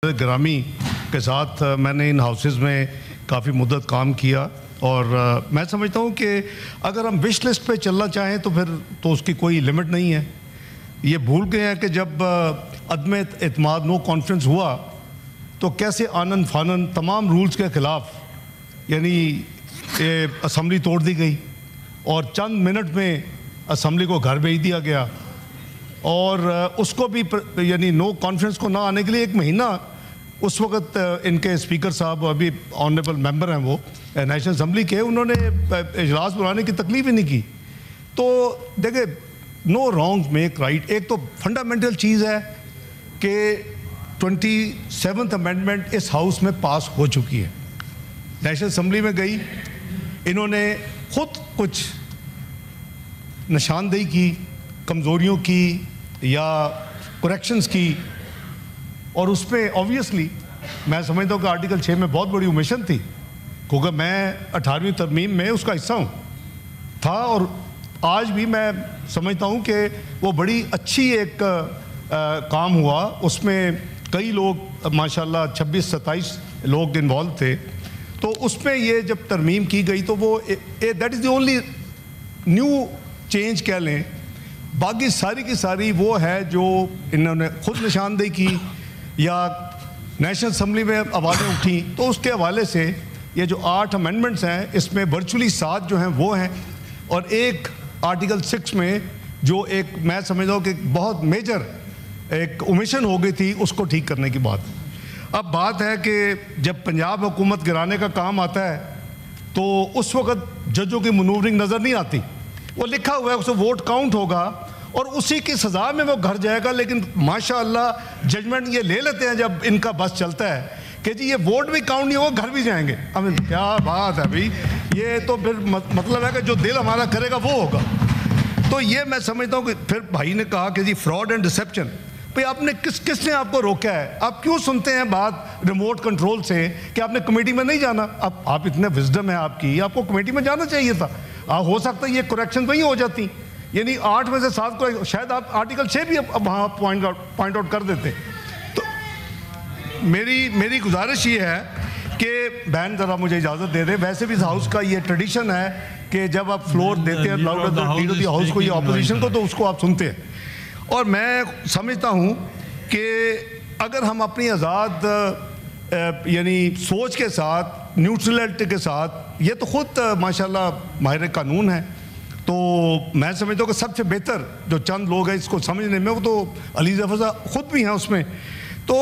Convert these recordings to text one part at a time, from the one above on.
ग्रामी के साथ मैंने इन हाउसेस में काफ़ी मुद्दत काम किया और मैं समझता हूँ कि अगर हम विश लिस्ट पे चलना चाहें तो फिर तो उसकी कोई लिमिट नहीं है। ये भूल गए हैं कि जब अदम एतमाद नो कॉन्फ्रेंस हुआ तो कैसे आनन फानन तमाम रूल्स के ख़िलाफ़ यानी असम्बली तोड़ दी गई और चंद मिनट में असम्बली को घर भेज दिया गया और उसको भी यानी नो कॉन्फ्रेंस को ना आने के लिए एक महीना उस वक्त इनके स्पीकर साहब अभी ऑनरेबल मेंबर हैं वो नेशनल असम्बली के, उन्होंने इजलास बुलाने की तकलीफ ही नहीं की। तो देखिए नो रॉन्ग मेक राइट। एक तो फंडामेंटल चीज़ है कि 27th अमेंडमेंट इस हाउस में पास हो चुकी है, नेशनल असम्बली में गई, इन्होंने खुद कुछ निशानदेही की कमज़ोरियों की या करेक्शंस की और उस पर ऑब्वियसली मैं समझता हूँ कि आर्टिकल 6 में बहुत बड़ी ओमिशन थी क्योंकि मैं 18वीं तरमीम में उसका हिस्सा हूँ था और आज भी मैं समझता हूँ कि वो बड़ी अच्छी एक काम हुआ। उसमें कई लोग माशाल्लाह 26-27 लोग इन्वॉल्व थे। तो उसमें ये जब तरमीम की गई तो वो that is the only new change कह लें। बाकी सारी की सारी वो है जो इन्होंने खुद निशानदेही की या नेशनल असम्बली में आवाज़ें उठी। तो उसके हवाले से ये जो 8 अमेंडमेंट्स हैं इसमें वर्चुअली 7 जो हैं वो हैं और एक आर्टिकल 6 में जो एक मैं समझता हूँ कि बहुत मेजर एक ओमिशन हो गई थी उसको ठीक करने की बात। अब बात है कि जब पंजाब हुकूमत गिराने का काम आता है तो उस वक्त जजों की मनूवरिंग नज़र नहीं आती, वो लिखा हुआ है, उससे वोट काउंट होगा और उसी की सज़ा में वो घर जाएगा। लेकिन माशाअल्लाह जजमेंट ये ले लेते हैं जब इनका बस चलता है कि जी ये वोट भी काउंट नहीं होगा, घर भी जाएंगे। अब क्या बात है भाई, ये तो फिर मतलब है कि जो दिल हमारा करेगा वो होगा। तो ये मैं समझता हूँ कि फिर भाई ने कहा कि जी फ्रॉड एंड डिसेप्शन, भाई आपने किसने आपको रोका है? आप क्यों सुनते हैं बात रिमोट कंट्रोल से कि आपने कमेटी में नहीं जाना? अब आप इतने विजडम है आपकी, आपको कमेटी में जाना चाहिए था। हो सकता है ये करेक्शन वहीं हो जाती, यानी 8 में से 7 को शायद आप आर्टिकल 6 भी अब वहाँ पॉइंट आउट कर देते। तो मेरी गुजारिश ये है कि बहन ज़रा मुझे इजाज़त दे दें। वैसे भी इस हाउस का ये ट्रेडिशन है कि जब आप फ्लोर देते हैं लीडर ऑफ द हाउस को या ऑपोजिशन को तो उसको आप सुनते हैं। और मैं समझता हूँ कि अगर हम अपनी आज़ाद यानी सोच के साथ न्यूट्रलिटी के साथ, ये तो ख़ुद माशाल्लाह माहिर कानून है, तो मैं समझता हूँ कि सबसे बेहतर जो चंद लोग हैं इसको समझने में वो तो अली ज़फ़र ख़ुद भी हैं उसमें। तो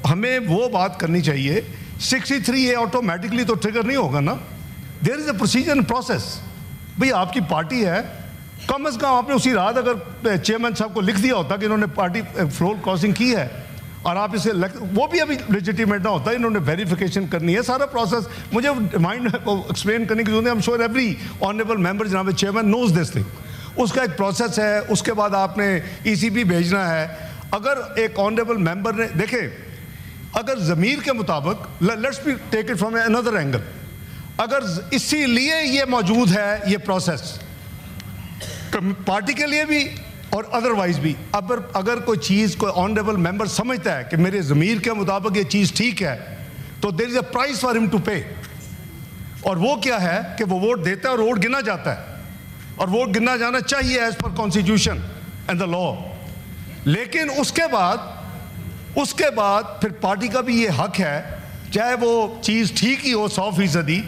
हमें वो बात करनी चाहिए। 63A ऑटोमेटिकली तो ट्रिगर नहीं होगा ना, there is a procedure and process. भाई आपकी पार्टी है, कम से कम आपने उसी रात अगर चेयरमैन साहब को लिख दिया होता कि इन्होंने पार्टी फ्लोर क्रॉसिंग की है और आप इसे वो भी अभी लेजिटिमेट ना होता, इन्होंने वेरिफिकेशन करनी है, सारा प्रोसेस मुझे माइंड एक्सप्लेन करने की जरूरत है। I am sure every honourable member जनाब चेयरमैन नोज दिस थिंग। उसका एक प्रोसेस है, उसके बाद आपने ECB भेजना है। अगर एक ऑनरेबल मेंबर ने देखे, अगर ज़मीर के मुताबिक let's be take it from another angle, अगर इसीलिए ये मौजूद है ये प्रोसेस पार्टी के लिए भी और अदरवाइज भी, अगर कोई चीज़ कोई ऑनरेबल मेंबर समझता है कि मेरे ज़मीर के मुताबिक ये चीज़ ठीक है तो there is a price for him to pay. और वो क्या है कि वो वोट देता है और वोट गिना जाता है और वोट गिना जाना चाहिए as per constitution and the law. लेकिन उसके बाद फिर पार्टी का भी ये हक है, चाहे वो चीज़ ठीक ही हो 100%,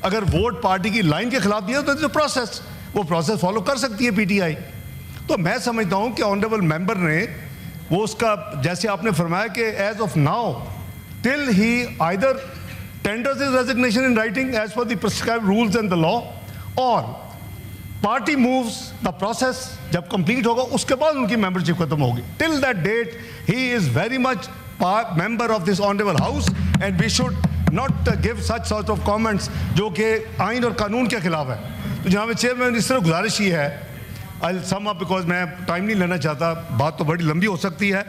अगर वोट पार्टी की लाइन के खिलाफ दिया तो प्रोसेस वो प्रोसेस फॉलो कर सकती है PTI। तो मैं समझता हूँ कि ऑनरेबल मेंबर ने वो उसका जैसे आपने फरमाया कि as of now till he either tenders his resignation in writing as per the prescribed rules and the law और पार्टी मूव्स द प्रोसेस, जब कंप्लीट होगा उसके बाद उनकी मेंबरशिप खत्म होगी। Till that date he is very much member of this honourable house and we should not give such sort of comments जो कि आइन और कानून के खिलाफ है। तो जहाँ चेयरमैन इस तरह गुजारिश ही है, आई सम अप बिकॉज मैं टाइम नहीं लेना चाहता, बात तो बड़ी लंबी हो सकती है।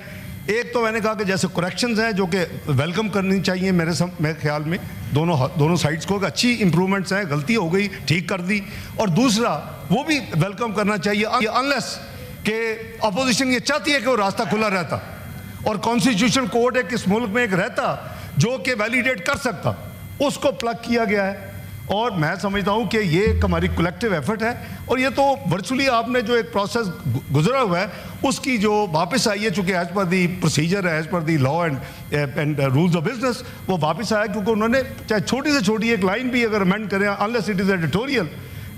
एक तो मैंने कहा कि जैसे करेक्शंस हैं जो कि वेलकम करनी चाहिए मेरे ख्याल में दोनों साइड्स को, अच्छी इंप्रूवमेंट्स हैं, गलती हो गई ठीक कर दी, और दूसरा वो भी वेलकम करना चाहिए अनलेस कि अपोजिशन ये चाहती है कि वो रास्ता खुला रहता और कॉन्स्टिट्यूशन कोर्ट एक इस मुल्क में एक रहता जो कि वैलिडेट कर सकता, उसको प्लग किया गया है। और मैं समझता हूं कि ये एक हमारी कलेक्टिव एफर्ट है, और ये तो वर्चुअली आपने जो एक प्रोसेस गुजरा हुआ है उसकी जो वापस आई है, चूंकि एज पर दी प्रोसीजर है, as per the law and rules of business, वो वापस आया क्योंकि उन्होंने चाहे छोटी से छोटी एक लाइन भी अगर अमेंड करें, अनलेस इट इज एडिटोरियल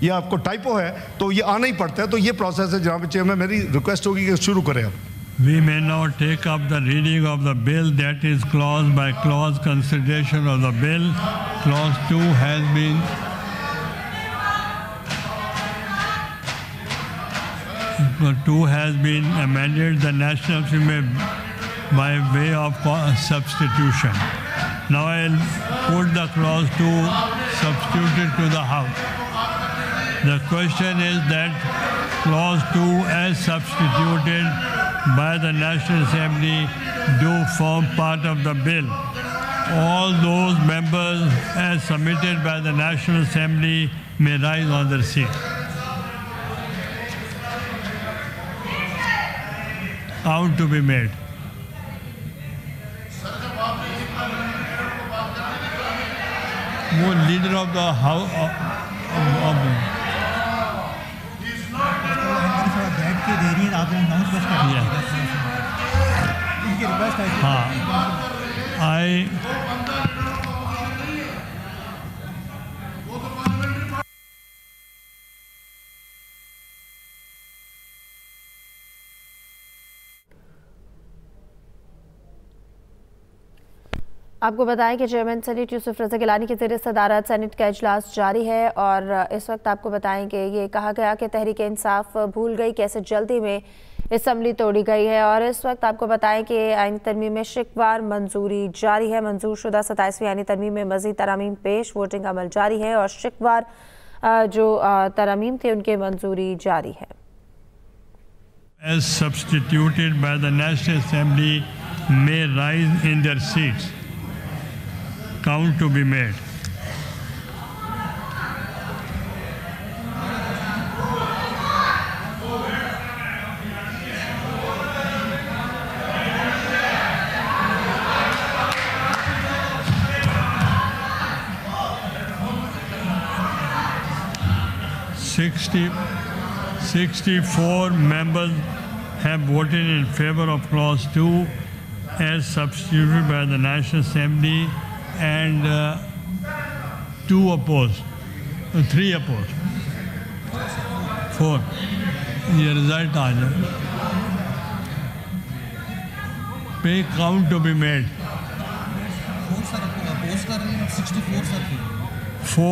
या आपको टाइपो है, तो ये आना ही पड़ता है। तो ये प्रोसेस है जनाब चेयरमैन, मेरी रिक्वेस्ट होगी कि शुरू करें आप। We may now take up the reading of the bill, that is clause by clause consideration of the bill. Clause 2 has been amended. The National Assembly by way of substitution. Now I'll put the clause 2 substituted to the House. The question is that clause 2 as substituted by the National Assembly do form part of the bill. All those members as submitted by the National Assembly may rise on their seat. Count to be made. वो leader of the house आपको बताएं कि chairman senate Yusuf रज़ा गिलानी के ज़रिए सदारत senate का इजलास जारी है, और इस वक्त आपको बताएं कि ये कहा गया कि तहरीक इंसाफ भूल गई कैसे जल्दी में असम्बली तोड़ी गई है। और इस वक्त आपको बताएं कि आईनी तरमीम में शिकवार मंजूरी जारी है। मंजूर शुदा 27वीं आईनी तरमीम में मज़ीद तरामीम पेश, वोटिंग अमल जारी है और शिकवार जो तरामीम थे उनके मंजूरी जारी है। As substituted by the National Assembly may rise in their seats. Count to be made. Sixty-four members have voted in favor of clause 2 as substituted by the National Assembly, and 2 opposed, 3 opposed, 4. ये result आ जाए, पे count to be made. 4